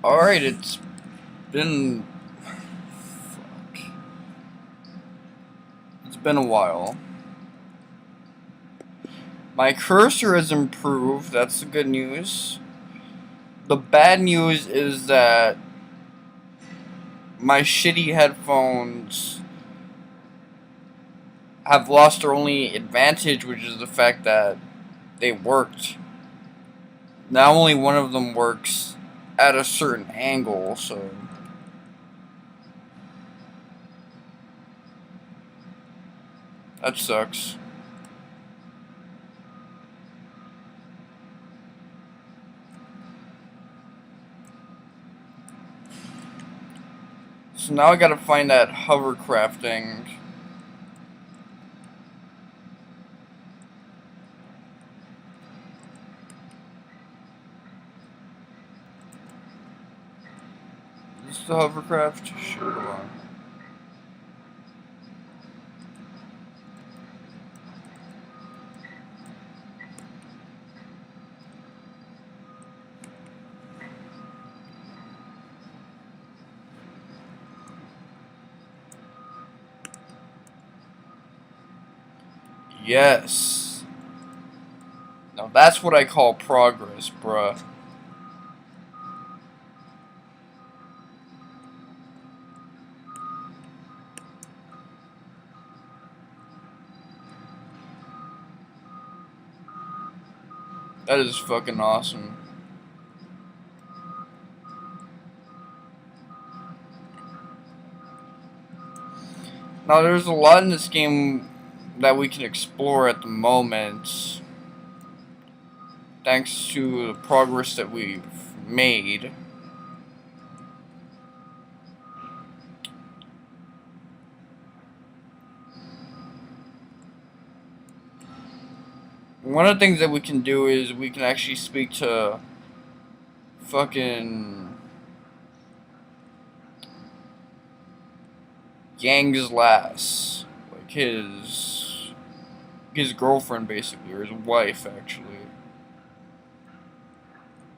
Alright, it's been... Fuck. It's been a while. My cursor has improved, that's the good news. The bad news is that my shitty headphones have lost their only advantage, which is the fact that they worked. Now only one of them works at a certain angle, so... That sucks. So now I gotta find that hovercrafting. Is this the hovercraft? Sure, hold on. Yes. Now that's what I call progress, bruh. That is fucking awesome. Now there's a lot in this game that we can explore at the moment, thanks to the progress that we've made. One of the things that we can do is we can actually speak to fucking Yang's lass, like his girlfriend basically, or his wife actually.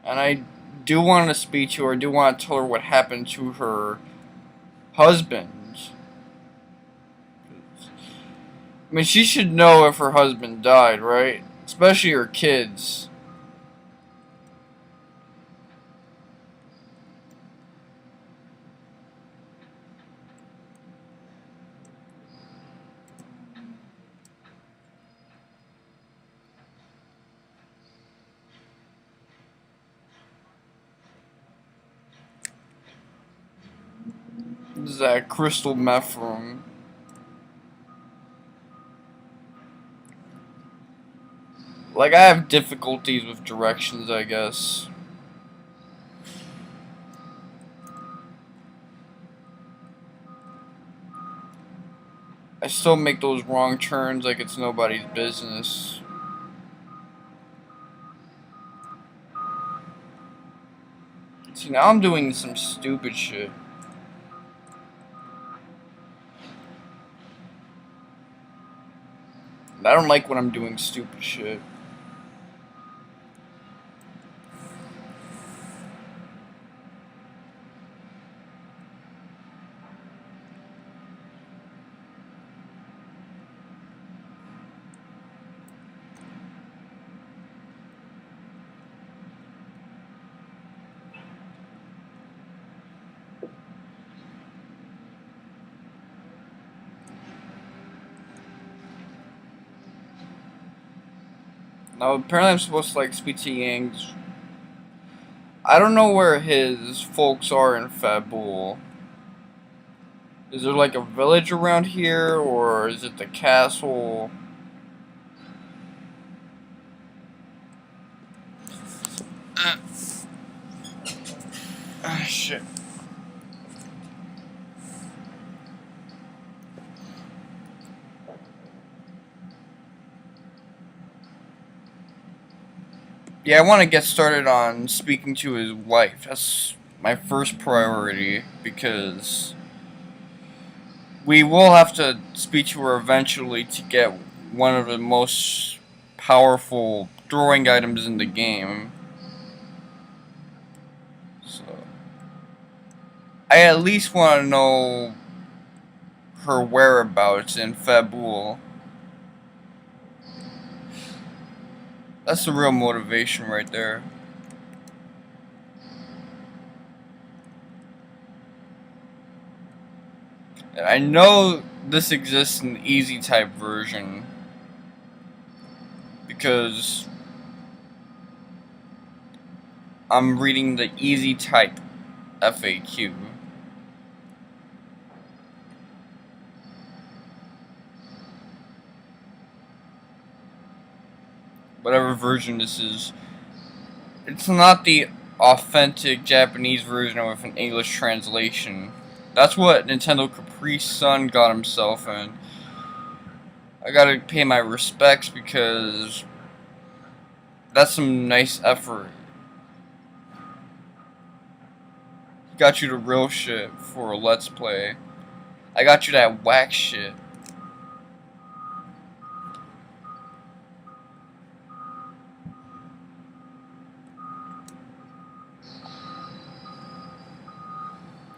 And I do want to speak to her. I do want to tell her what happened to her husband. I mean, she should know if her husband died, right? Especially her kids. This is that crystal meth room. Like, I have difficulties with directions, I guess. I still make those wrong turns like it's nobody's business. See, now I'm doing some stupid shit. I don't like when I'm doing stupid shit. Now, apparently I'm supposed to, like, speak to Yang's. I don't know where his folks are in Fabul. Is there, like, a village around here, or is it the castle? Shit. Yeah, I want to get started on speaking to his wife. That's my first priority, because we will have to speak to her eventually to get one of the most powerful throwing items in the game. So, I at least want to know her whereabouts in Fabul. That's the real motivation right there. And I know this exists in the easy type version because I'm reading the easy type FAQ. Whatever version this is. It's not the authentic Japanese version with an English translation. That's what Nintendo Capri Sun got himself in. I gotta pay my respects because that's some nice effort. He got you the real shit for a Let's Play. I got you that whack shit.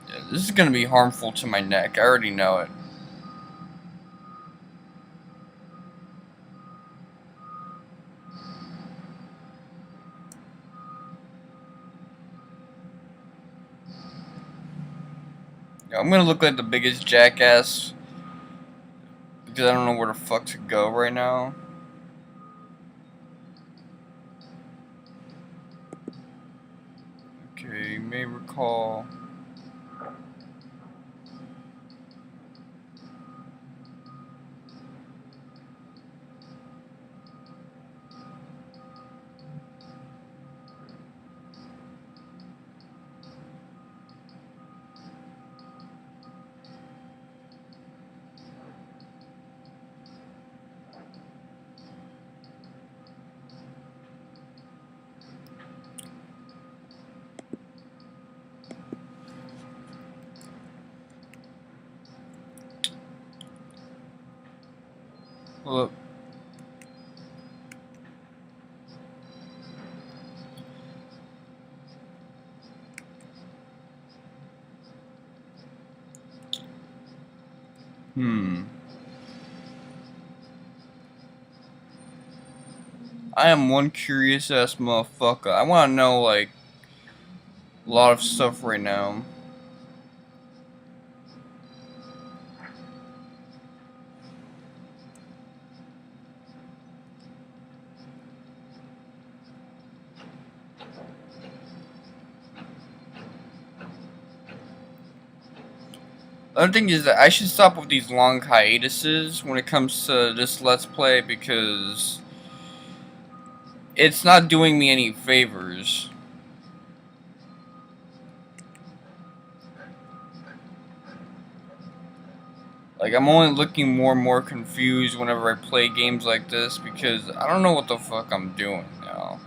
Yeah, this is gonna be harmful to my neck. I already know it. Yeah, I'm gonna look like the biggest jackass because I don't know where the fuck to go right now. Okay, you may recall. Look. I am one curious ass motherfucker. I wanna know, like, a lot of stuff right now. The other thing is that I should stop with these long hiatuses when it comes to this Let's Play because it's not doing me any favors. Like, I'm only looking more and more confused whenever I play games like this because I don't know what the fuck I'm doing now.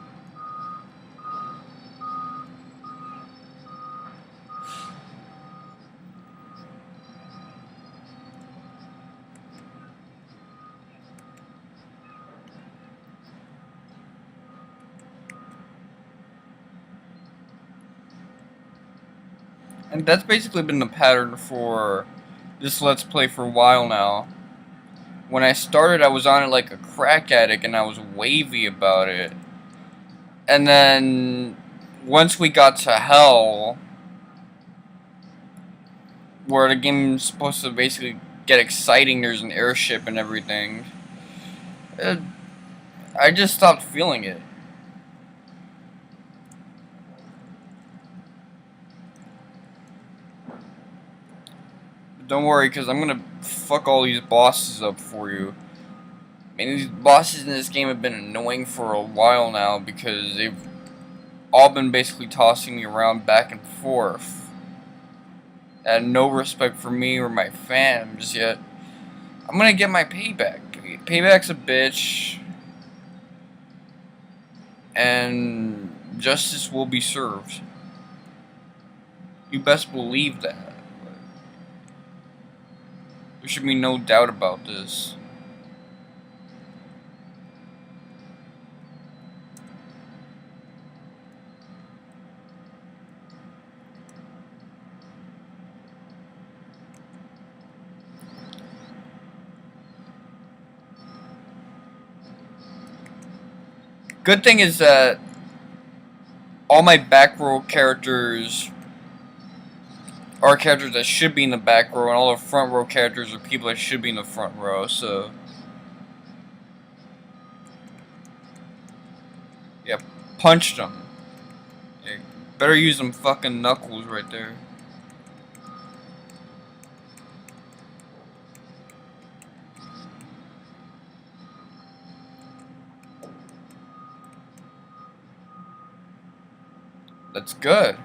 And that's basically been the pattern for this Let's Play for a while now. When I started, I was on it like a crack addict and I was wavy about it. And then, once we got to Hell, where the game's supposed to basically get exciting, there's an airship and everything, I just stopped feeling it. Don't worry, because I'm gonna fuck all these bosses up for you. I mean, these bosses in this game have been annoying for a while now because they've all been basically tossing me around back and forth. And no respect for me or my fans, yet I'm gonna get my payback. Payback's a bitch. And justice will be served. You best believe that. There should be no doubt about this. Good thing is that all my back row characters are characters that should be in the back row, and all the front row characters are people that should be in the front row, so... Yeah, punched them. Yeah, better use them fucking knuckles right there. That's good.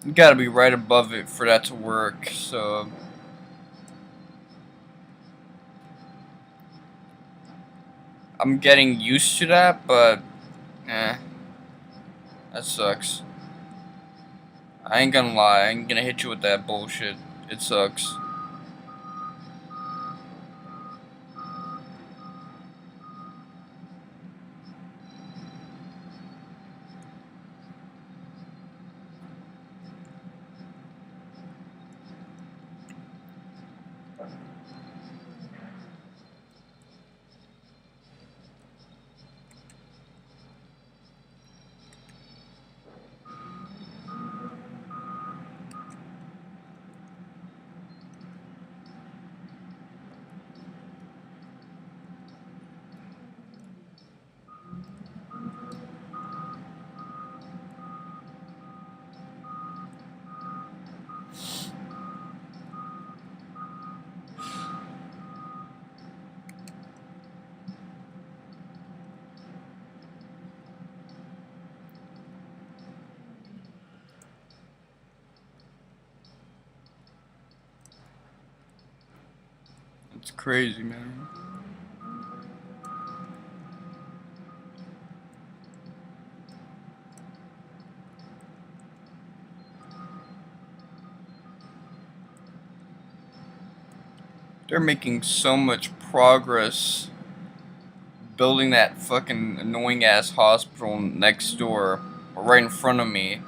You gotta be right above it for that to work, so... I'm getting used to that, but... Eh. That sucks. I ain't gonna lie, I ain't gonna hit you with that bullshit. It sucks. It's crazy, man. They're making so much progress building that fucking annoying ass hospital next door, or right in front of me.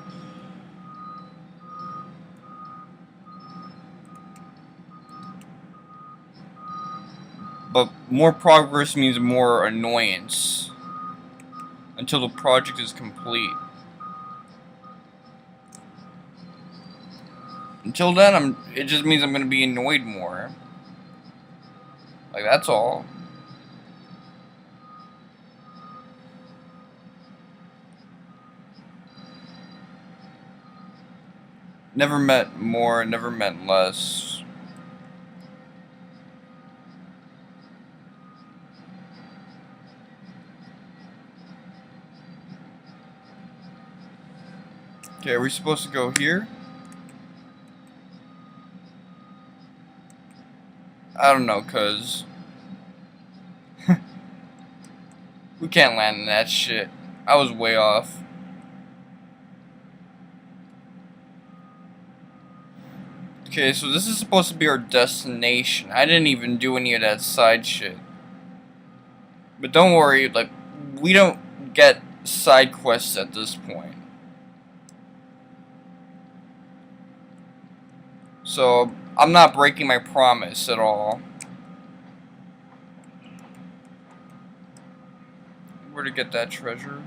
But more progress means more annoyance until the project is complete. Until then, it just means I'm gonna be annoyed more. Like, that's all. Never meant more, never meant less. Okay, are we supposed to go here? I don't know, cuz we can't land in that shit. I was way off. Okay, so this is supposed to be our destination. I didn't even do any of that side shit. But don't worry, like, we don't get side quests at this point. So, I'm not breaking my promise at all. Where to get that treasure?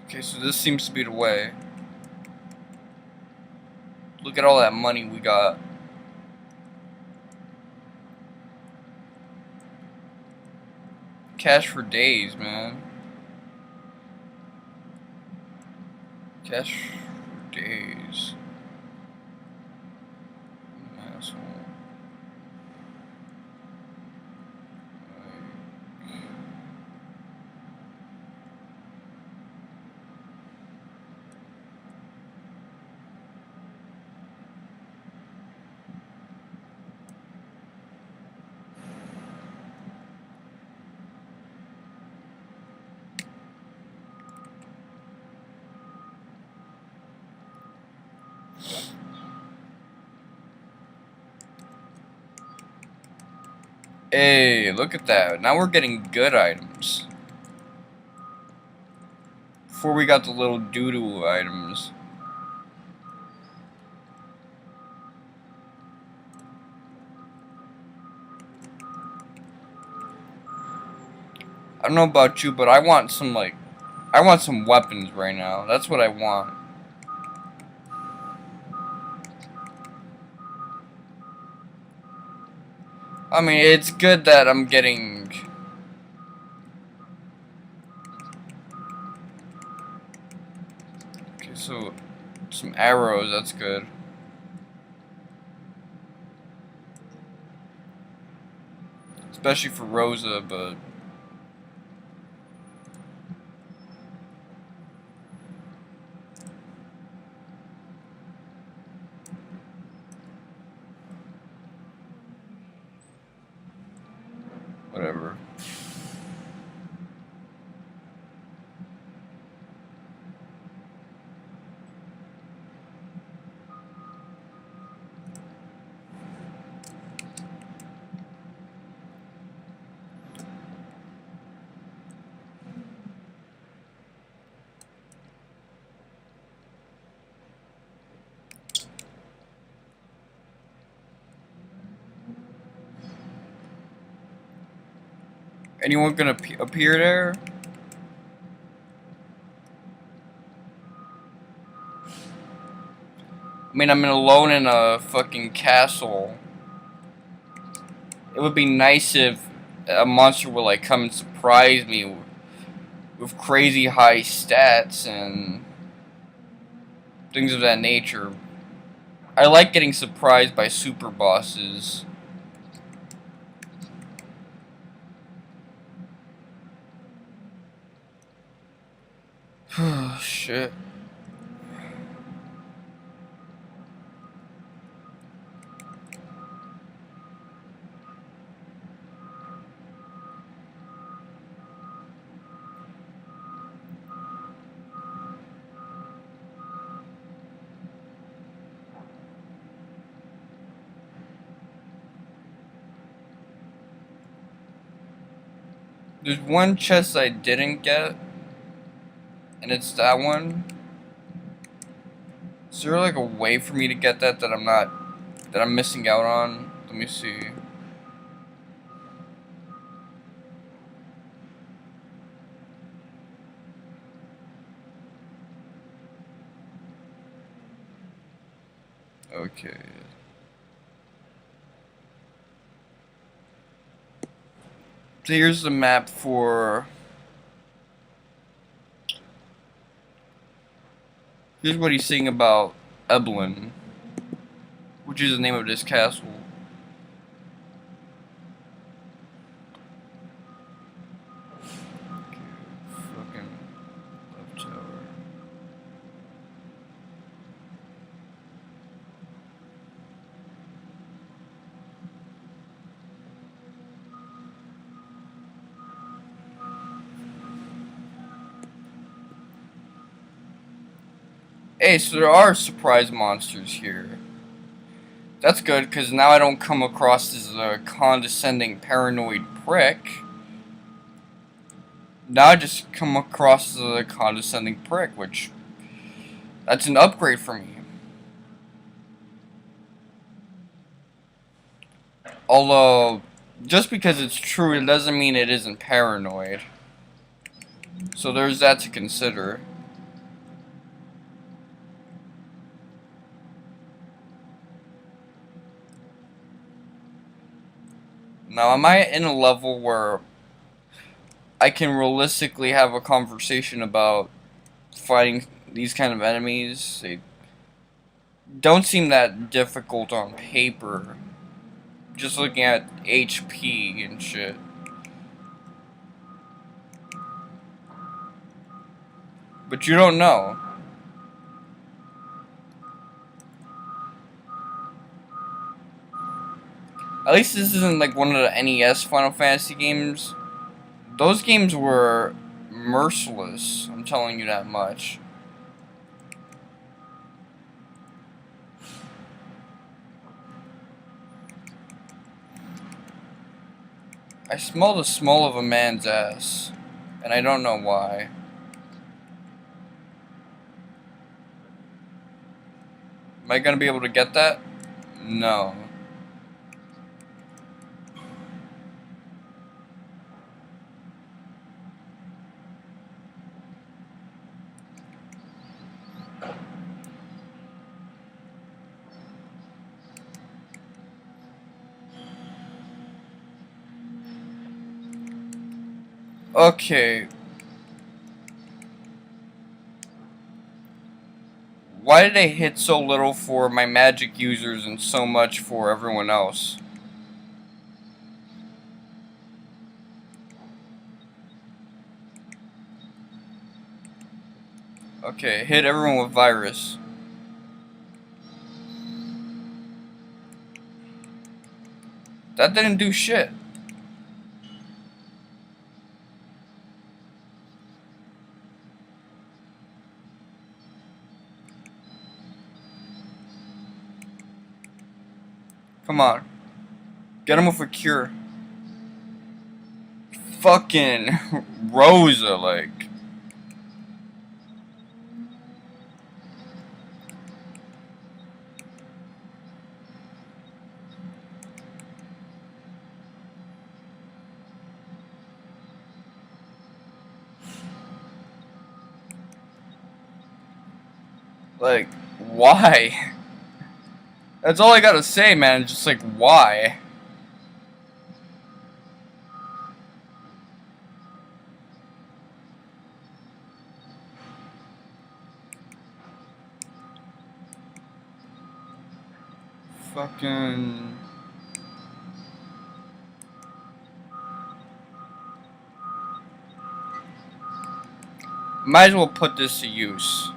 Okay, so this seems to be the way. Look at all that money we got. Cash for days, man. Cash for days. Asshole. Hey, look at that. Now we're getting good items. Before we got the little doo-doo items. I don't know about you, but I want some, like, I want some weapons right now. That's what I want. I mean, it's good that I'm getting... Okay, so, some arrows, that's good. Especially for Rosa, but... whatever. Anyone gonna appear there? I mean, I'm alone in a fucking castle. It would be nice if a monster would, like, come and surprise me with crazy high stats and things of that nature. I like getting surprised by super bosses. Shit. There's one chest I didn't get, and it's that one. Is there like a way for me to get that that I'm missing out on? Let me see. Okay. So here's the map for... Here's what he's saying about Eblan, which is the name of this castle. Okay, fucking left tower. Hey, so there are surprise monsters here. That's good, because now I don't come across as a condescending, paranoid prick. Now I just come across as a condescending prick, which... that's an upgrade for me. Although, just because it's true, it doesn't mean it isn't paranoid. So there's that to consider. Now, am I in a level where I can realistically have a conversation about fighting these kind of enemies? They don't seem that difficult on paper. Just looking at HP and shit. But you don't know. At least this isn't like one of the NES Final Fantasy games. Those games were merciless, I'm telling you that much. I smell the smell of a man's ass, and I don't know why. Am I gonna be able to get that? No. Okay. Why did I hit so little for my magic users and so much for everyone else? Okay, hit everyone with virus. That didn't do shit. Come on. Get him with a cure. Fucking Rosa, like. Like, why? That's all I gotta say, man. Just like, why? Fucking. Might as well put this to use.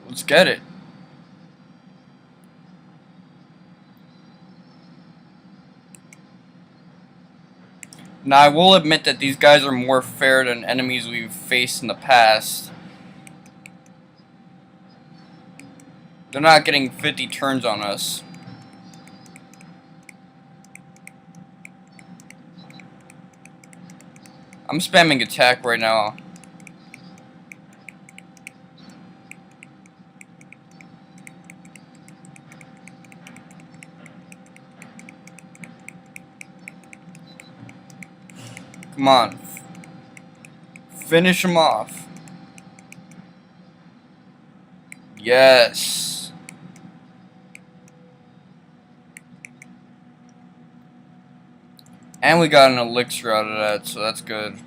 Let's get it. Now, I will admit that these guys are more fair than enemies we've faced in the past. They're not getting 50 turns on us. I'm spamming attack right now. Come on. Finish him off. Yes. And we got an elixir out of that, so that's good.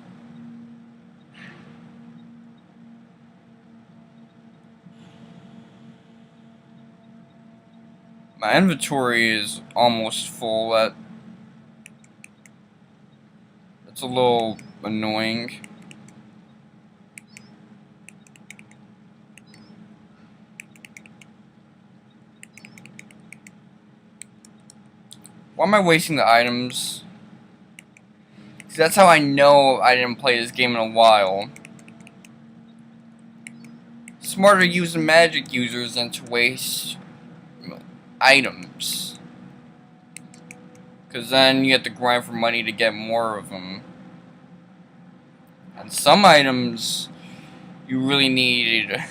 My inventory is almost full. That's a little annoying. Why am I wasting the items? See, that's how I know I didn't play this game in a while. Smarter using magic users than to waste items. Because then you have to grind for money to get more of them. And some items, you really need a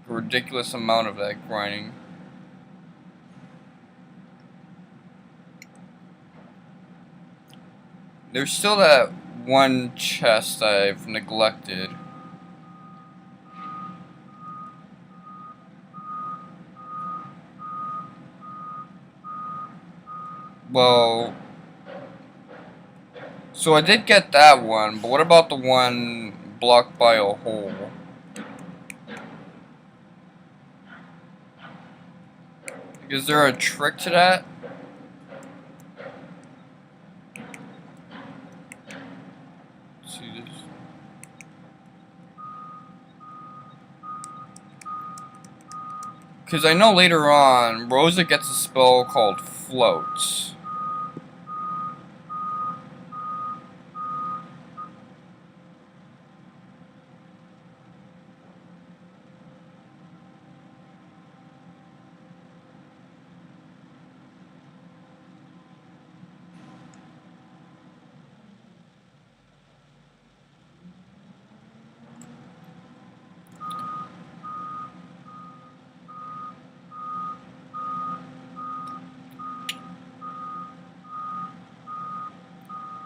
ridiculous amount of that grinding. There's still that one chest I've neglected. Well, so I did get that one, but what about the one blocked by a hole? Is there a trick to that? Let's see this. Because I know later on, Rosa gets a spell called Float.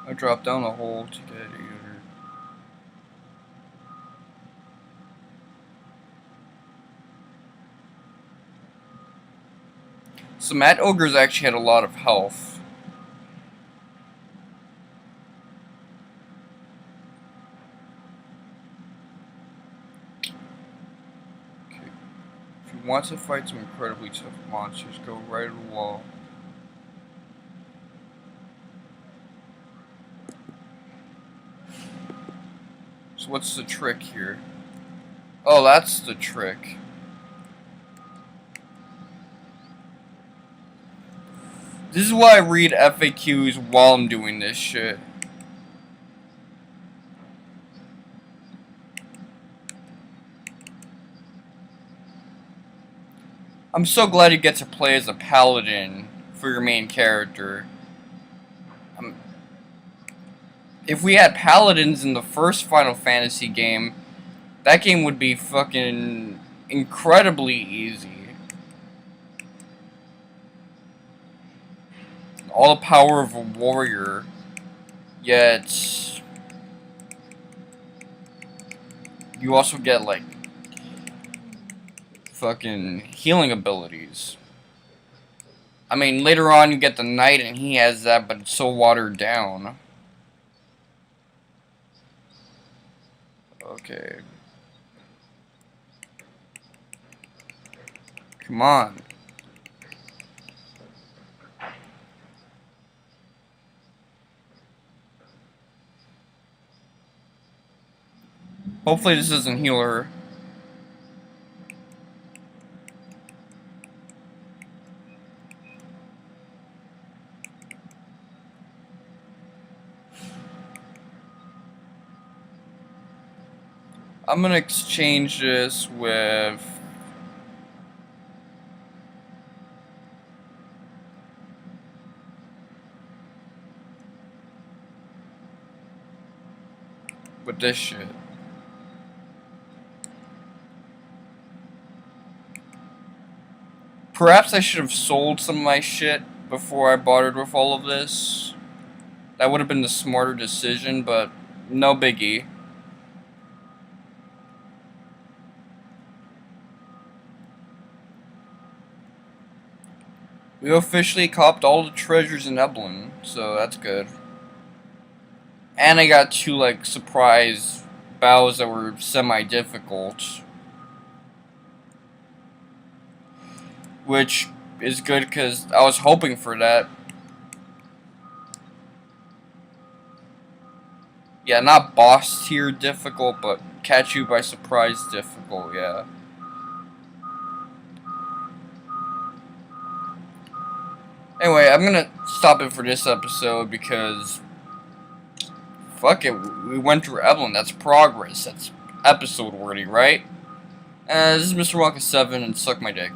I dropped down a hole to get it. So Mad Ogres actually had a lot of health. Okay. If you want to fight some incredibly tough monsters, go right at the wall. So what's the trick here? Oh, that's the trick. This is why I read FAQs while I'm doing this shit. I'm so glad you get to play as a paladin for your main character. If we had paladins in the first Final Fantasy game, that game would be fucking incredibly easy. All the power of a warrior, yet you also get like fucking healing abilities. I mean, later on you get the knight and he has that, but it's so watered down. Okay. Come on. Hopefully this doesn't heal her. I'm gonna exchange this with this shit. Perhaps I should have sold some of my shit before I bothered with all of this. That would have been the smarter decision, but no biggie. We officially copped all the treasures in Eblan, so that's good. And I got 2, like, surprise bows that were semi-difficult. Which is good, because I was hoping for that. Yeah, not boss tier difficult, but catch you by surprise difficult, yeah. Anyway, I'm gonna stop it for this episode because fuck it, we went through Eblan, that's progress, that's episode worthy, right? This is Mr. Wonka 7 and suck my dick.